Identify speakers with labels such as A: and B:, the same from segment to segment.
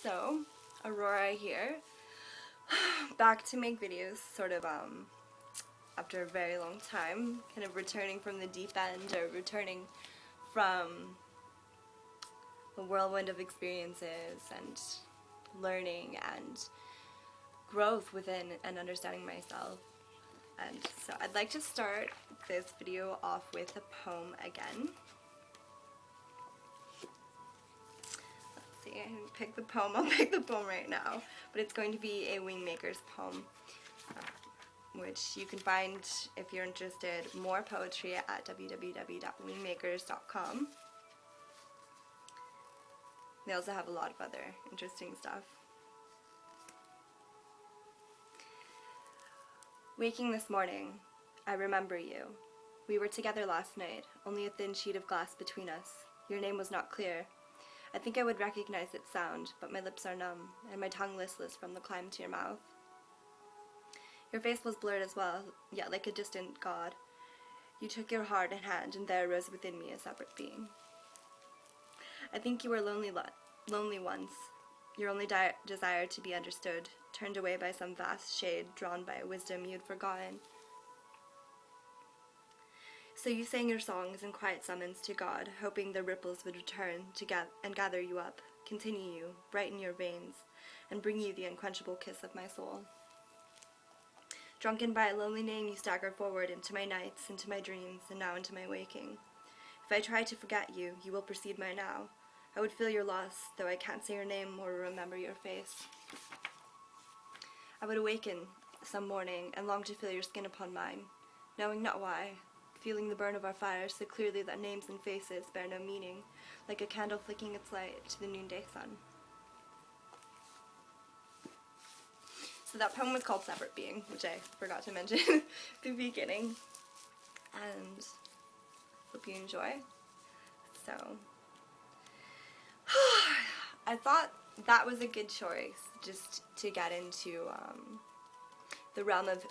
A: So, Aurora here, back to make videos, sort of after a very long time, kind of returning from the deep end, or returning from the whirlwind of experiences and learning and growth within and understanding myself. And so I'd like to start this video off with a poem again. I didn't pick the poem. I'll pick the poem right now, but it's going to be a Wingmaker's poem, which you can find, if you're interested, more poetry at www.wingmakers.com. They also have a lot of other interesting stuff. Waking this morning, I remember you. We were together last night, only a thin sheet of glass between us. Your name was not clear. I think I would recognize its sound, but my lips are numb, and my tongue listless from the climb to your mouth. Your face was blurred as well, yet like a distant god. You took your heart in hand, and there rose within me a separate being. I think you were lonely once. Your only desire to be understood, turned away by some vast shade drawn by a wisdom you'd forgotten. So you sang your songs in quiet summons to God, hoping the ripples would return and gather you up, continue you, brighten your veins, and bring you the unquenchable kiss of my soul. Drunken by a lonely name, you staggered forward into my nights, into my dreams, and now into my waking. If I try to forget you, you will precede my now. I would feel your loss, though I can't say your name or remember your face. I would awaken some morning and long to feel your skin upon mine, knowing not why, feeling the burn of our fire so clearly that names and faces bear no meaning, like a candle flicking its light to the noonday sun. So that poem was called Separate Being, which I forgot to mention at the beginning, and hope you enjoy. So, I thought that was a good choice, just to get into the realm of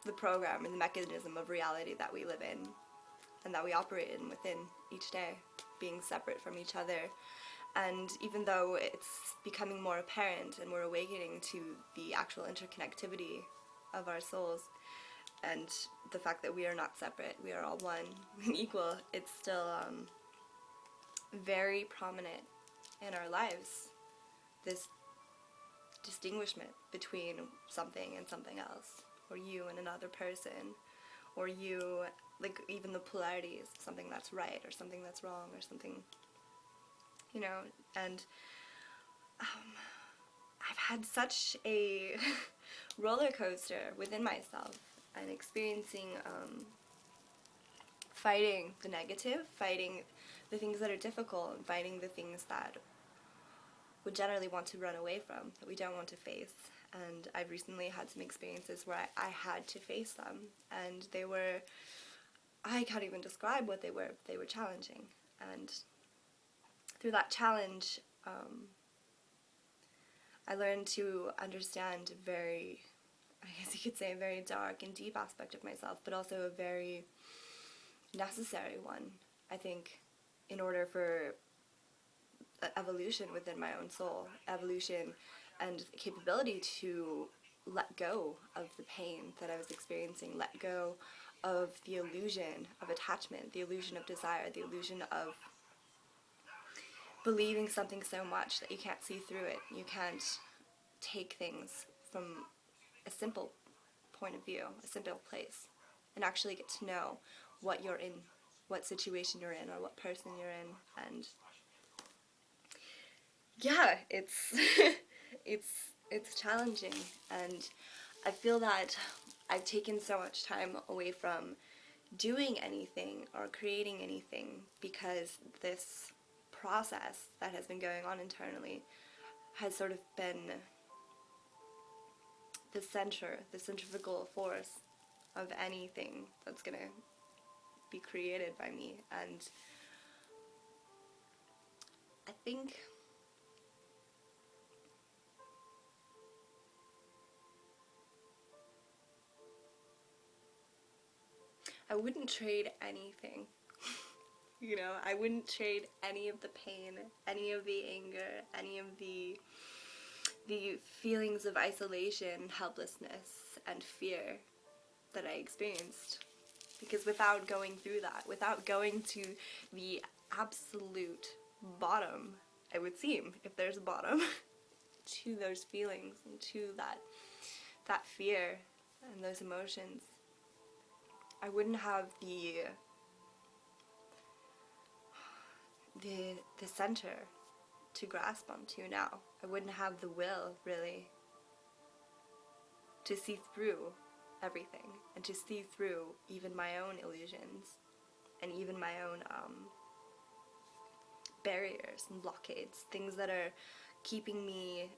A: the program and the mechanism of reality that we live in and that we operate in within each day, being separate from each other. And even though it's becoming more apparent and we're awakening to the actual interconnectivity of our souls and the fact that we are not separate, we are all one and equal, it's still very prominent in our lives, this distinguishment between something and something else, or you and another person, or you, like even the polarities, something that's right or something that's wrong or something, you know. And I've had such a roller coaster within myself and experiencing fighting the negative, fighting the things that are difficult, and fighting the things that would generally want to run away from, that we don't want to face. And I've recently had some experiences where I had to face them, and they were, I can't even describe what they were challenging. And through that challenge, I learned to understand a very, I guess you could say, a very dark and deep aspect of myself, but also a very necessary one, I think, in order for evolution within my own soul, evolution and capability to let go of the pain that I was experiencing, let go of the illusion of attachment, the illusion of desire, the illusion of believing something so much that you can't see through it. You can't take things from a simple point of view, a simple place, and actually get to know what you're in, what situation you're in, or what person you're in. And yeah, it's it's challenging, and I feel that I've taken so much time away from doing anything or creating anything because this process that has been going on internally has sort of been the centrifugal force of anything that's gonna be created by me. And I think I wouldn't trade anything. You know, I wouldn't trade any of the pain, any of the anger, any of the the feelings of isolation, helplessness, and fear that I experienced. Because without going through that, without going to the absolute bottom, it would seem, if there's a bottom, to those feelings and to that fear and those emotions, I wouldn't have the center to grasp onto now. I wouldn't have the will, really, to see through everything and to see through even my own illusions and even my own barriers and blockades, things that are keeping me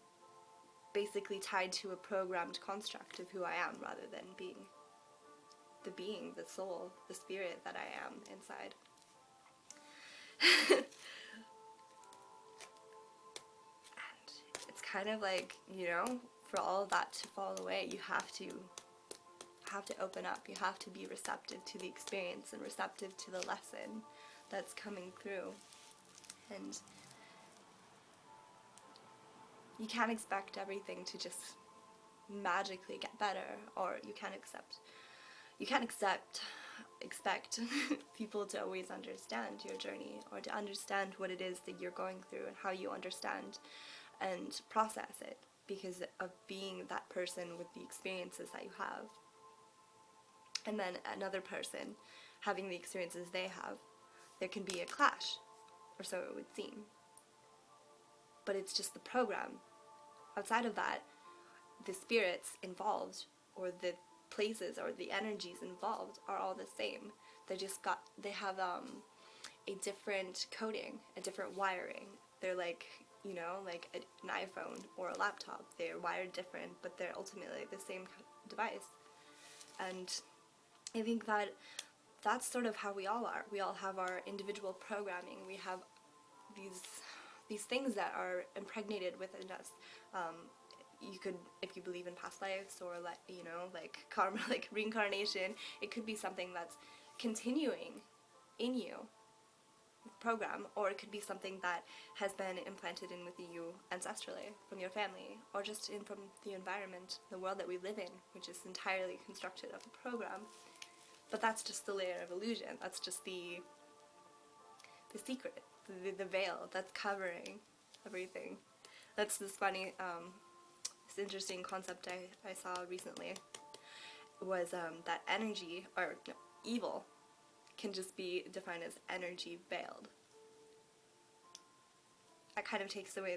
A: basically tied to a programmed construct of who I am rather than being, the soul, the spirit that I am inside. And it's kind of like, you know, for all of that to fall away, you have to open up. You have to be receptive to the experience and receptive to the lesson that's coming through. And you can't expect everything to just magically get better, or you can't expect people to always understand your journey or to understand what it is that you're going through and how you understand and process it, because of being that person with the experiences that you have. And then another person having the experiences they have, there can be a clash, or so it would seem. But it's just the program. Outside of that, the spirits involved, or the places, or the energies involved are all the same. They have a different coding, a different wiring. They're like, you know, like an iPhone or a laptop. They're wired different, but they're ultimately the same device. And I think that that's sort of how we all are. We all have our individual programming. We have these things that are impregnated within us. You could, if you believe in past lives or like karma, like reincarnation, it could be something that's continuing in you, program, or it could be something that has been implanted in with you ancestrally from your family, or just from the environment, the world that we live in, which is entirely constructed of a program. But that's just the layer of illusion. That's just the secret, the veil that's covering everything. That's this funny, this interesting concept I saw recently was that energy, or no, evil, can just be defined as energy veiled. That kind of takes away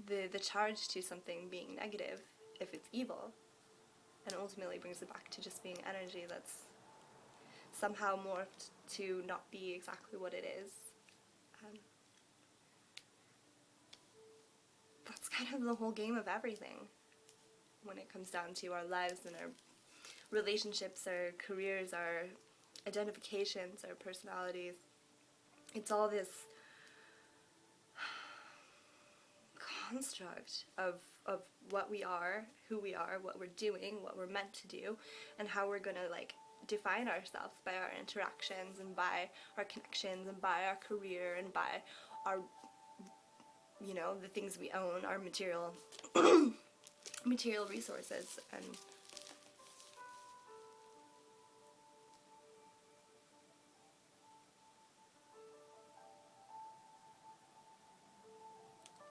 A: the charge to something being negative if it's evil, and ultimately brings it back to just being energy that's somehow morphed to not be exactly what it is. That's kind of the whole game of everything when it comes down to our lives and our relationships, our careers, our identifications, our personalities. It's all this construct of what we are, who we are, what we're doing, what we're meant to do, and how we're gonna like define ourselves by our interactions and by our connections and by our career and by our, you know, the things we own, our material resources. And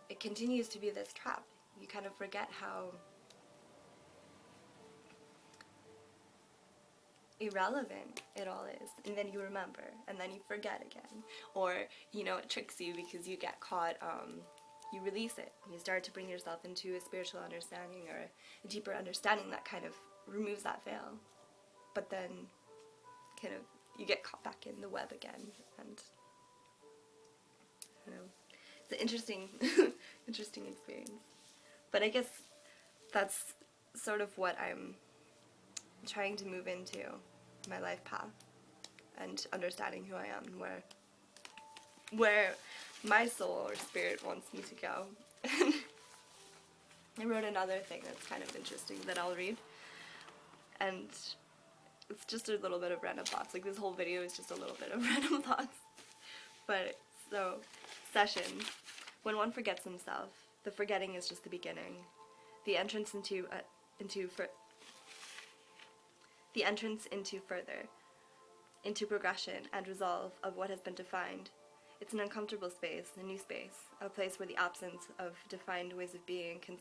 A: it continues to be this trap. You kind of forget how irrelevant it all is, and then you remember, and then you forget again, or you know, it tricks you because you get caught. You release it, and you start to bring yourself into a spiritual understanding or a deeper understanding that kind of removes that veil, but then kind of you get caught back in the web again, and I don't know, it's an interesting interesting experience. But I guess that's sort of what I'm trying to move into my life path, and understanding who I am and where my soul or spirit wants me to go. I wrote another thing that's kind of interesting that I'll read, and it's just a little bit of random thoughts. Like, this whole video is just a little bit of random thoughts. But so, session When one forgets himself, the forgetting is just the beginning. The entrance into further, into progression and resolve of what has been defined. It's an uncomfortable space, a new space, a place where the absence of defined ways of being can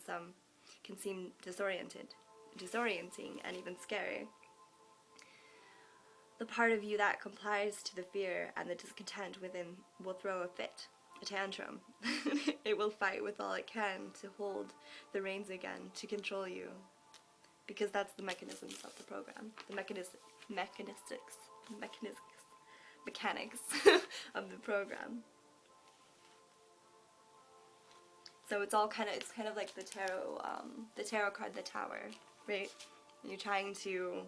A: seem disorienting, and even scary. The part of you that complies to the fear and the discontent within will throw a fit, a tantrum. It will fight with all it can to hold the reins again, to control you. Because that's the mechanisms of the program, the mechanics of the program. So it's kind of like the tarot card, the Tower, right? And you're trying to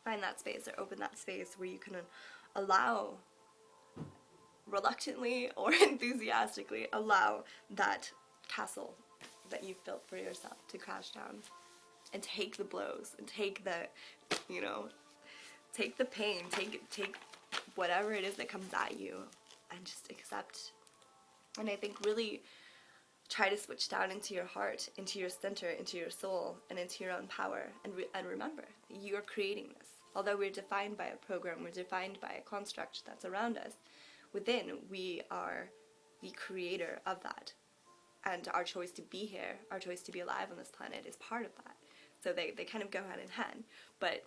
A: find that space or open that space where you can allow, reluctantly or enthusiastically, allow that castle that you've built for yourself to crash down. And take the blows, and take the, take the pain, take whatever it is that comes at you, and just accept. And I think really try to switch down into your heart, into your center, into your soul, and into your own power. And remember, you are creating this. Although we're defined by a program, we're defined by a construct that's around us, within we are the creator of that. And our choice to be here, our choice to be alive on this planet is part of that. So they kind of go hand in hand. But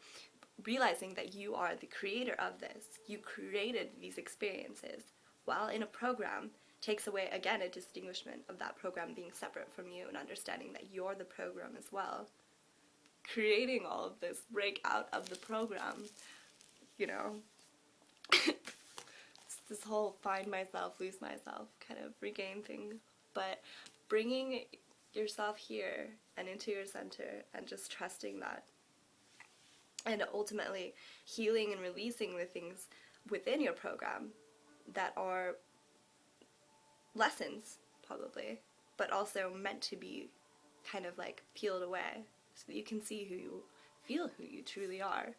A: realizing that you are the creator of this, you created these experiences, while in a program takes away, again, a distinguishment of that program being separate from you, and understanding that you're the program as well. Creating all of this, break out of the program, this whole find myself, lose myself kind of regain thing. But bringing yourself here and into your center and just trusting that, and ultimately healing and releasing the things within your program that are lessons, probably, but also meant to be kind of like peeled away so that you can see who you feel, who you truly are.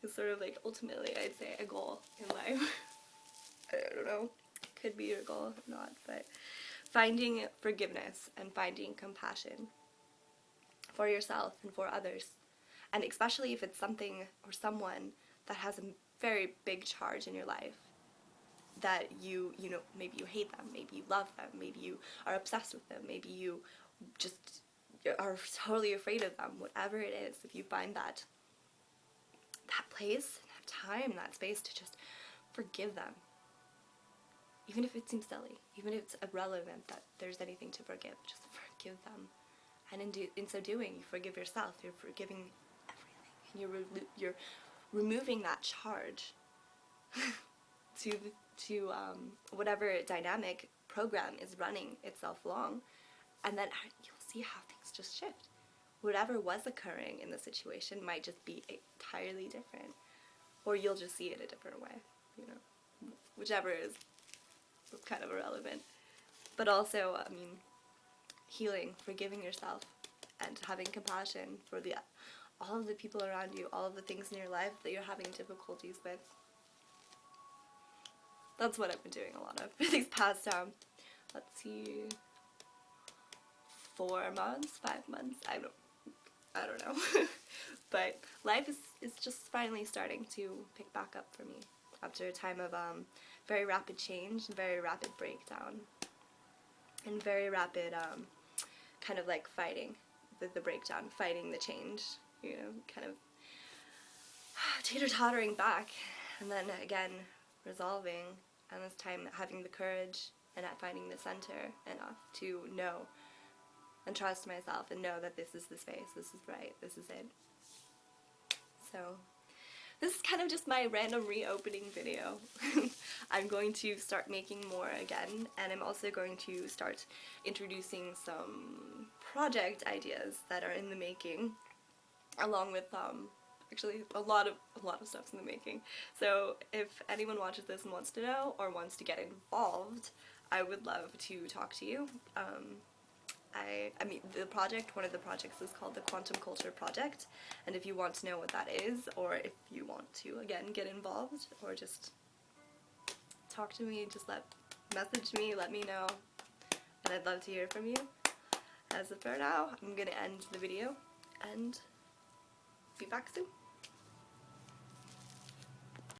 A: It's sort of like ultimately, I'd say, a goal in life. I don't know, could be your goal or not, but finding forgiveness and finding compassion for yourself and for others. And especially if it's something or someone that has a very big charge in your life, that maybe you hate them, maybe you love them, maybe you are obsessed with them, maybe you just are totally afraid of them, whatever it is, if you find that place, that time, that space to just forgive them. Even if it seems silly, even if it's irrelevant that there's anything to forgive, just forgive them. And in so doing, you forgive yourself, you're forgiving everything, and you're removing that charge to whatever dynamic program is running itself along, and then you'll see how things just shift. Whatever was occurring in the situation might just be entirely different, or you'll just see it a different way, whichever is kind of irrelevant. But also, healing, forgiving yourself, and having compassion for all of the people around you, all of the things in your life that you're having difficulties with. That's what I've been doing a lot of these past, let's see, 4 months, 5 months, I don't know. But life is just finally starting to pick back up for me after a time of very rapid change, very rapid breakdown, and very rapid kind of like fighting the breakdown, fighting the change, kind of teeter-tottering back, and then again resolving, and this time having the courage and finding the center enough to know and trust myself and know that this is the space, this is right, this is it. So this is kind of just my random reopening video. I'm going to start making more again, and I'm also going to start introducing some project ideas that are in the making, along with actually a lot of stuff's in the making. So if anyone watches this and wants to know or wants to get involved, I would love to talk to you. One of the projects is called the Quantum Culture Project, and if you want to know what that is, or if you want to, again, get involved, or just talk to me, just message me, let me know. and I'd love to hear from you. As of for now, I'm gonna end the video and be back soon.